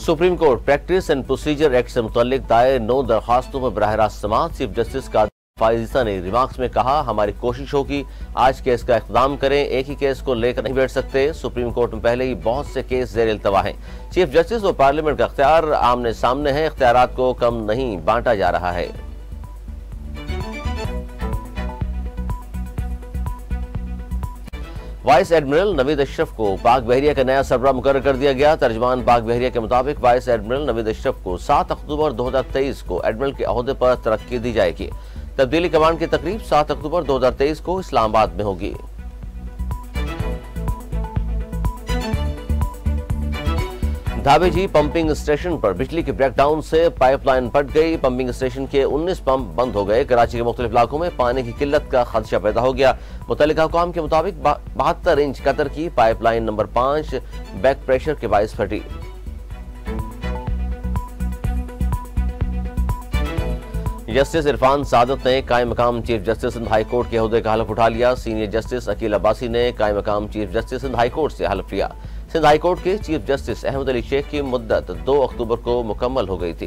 Supreme court practice and procedure act से मुतल्लिक दायर 9 दरखास्तों पर बराह रास्त समाअत। चीफ जस्टिस का फायज़ा ने रिमार्क्स में कहा, हमारी कोशिश होगी आज केस का इख्तिताम करें, एक ही केस को लेकर नहीं बैठ सकते। सुप्रीम कोर्ट में पहले ही बहुत से केस ज़ेर इल्तवा हैं। चीफ जस्टिस और पार्लियामेंट का इख्तियार आमने सामने है, इख्तियारात को कम नहीं बांटा जा रहा है। वाइस एडमिरल नवीद अशरफ को पाक बहरिया का नया सरबराह मुकर्रर कर दिया गया। तर्जमान पाक बहरिया के मुताबिक वाइस एडमिरल नवीद अशरफ को 7 अक्टूबर 2023 को एडमिरल के ओहदे पर तरक्की दी जाएगी। तब्दीली कमांड की तकरीब 7 अक्टूबर 2023 को इस्लामाबाद में होगी। धाबेजी पंपिंग स्टेशन पर बिजली के ब्रेकडाउन से पाइपलाइन फट गई। पंपिंग स्टेशन के 19 पंप बंद हो गए। कराची के मुख्तलिफ इलाकों में पानी की किल्लत का खदशा पैदा हो गया। मुतल्लिका हुकाम के मुताबिक 72 इंच कतर की पाइपलाइन नंबर 5 बैक प्रेशर के बाइस फटी। जस्टिस इरफान सादत ने कायम मकाम chief justice Sindh high court के ओहदे का हलफ उठा लिया। सीनियर जस्टिस अकील अब्बासी ने कायम मकाम chief justice Sindh high court से हलफ लिया। सिंध हाई कोर्ट के चीफ जस्टिस अहमद अली शेख की मुद्दत 2 अक्टूबर को मुकम्मल हो गई थी।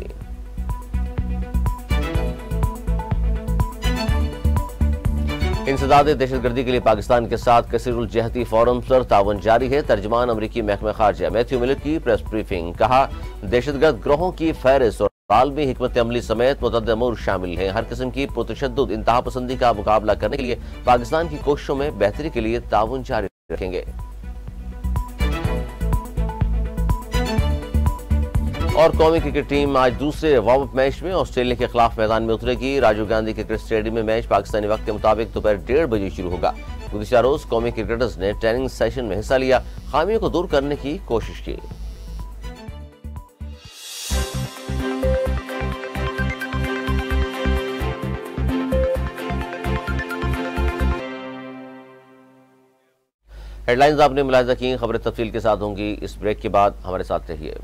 इंसदाद दहशतगर्दी के लिए पाकिस्तान के साथ कसीरुल जहती फोरम पर तावन जारी है। तर्जमान अमरीकी महकमा खारजा मैथ्यू मिलर की प्रेस ब्रीफिंग, कहा दहशतगर्द ग्रोहों की फहरिस्त और आलमी हिकमत अमली समेत मुतअद्दिद अमूर शामिल हैं। हर किस्म की पुरतशद्दुद इंतहा पसंदी का मुकाबला करने के लिए पाकिस्तान की कोशिशों में बेहतरी के लिए ताउन जारी रखेंगे। और कौमी क्रिकेट टीम आज दूसरे वार्म अप मैच में ऑस्ट्रेलिया के खिलाफ मैदान में उतरेगी। राजीव गांधी क्रिकेट स्टेडियम में मैच पाकिस्तानी वक्त के मुताबिक दोपहर 1:30 बजे शुरू होगा। गुज़िश्ता रोज कौमी क्रिकेटर्स ने ट्रेनिंग सेशन में हिस्सा लिया, खामियों को दूर करने की कोशिश की। हेडलाइंस आपने मुलाहिजा की, खबरें तफसील के साथ होंगी इस ब्रेक के बाद। हमारे साथ रहिए।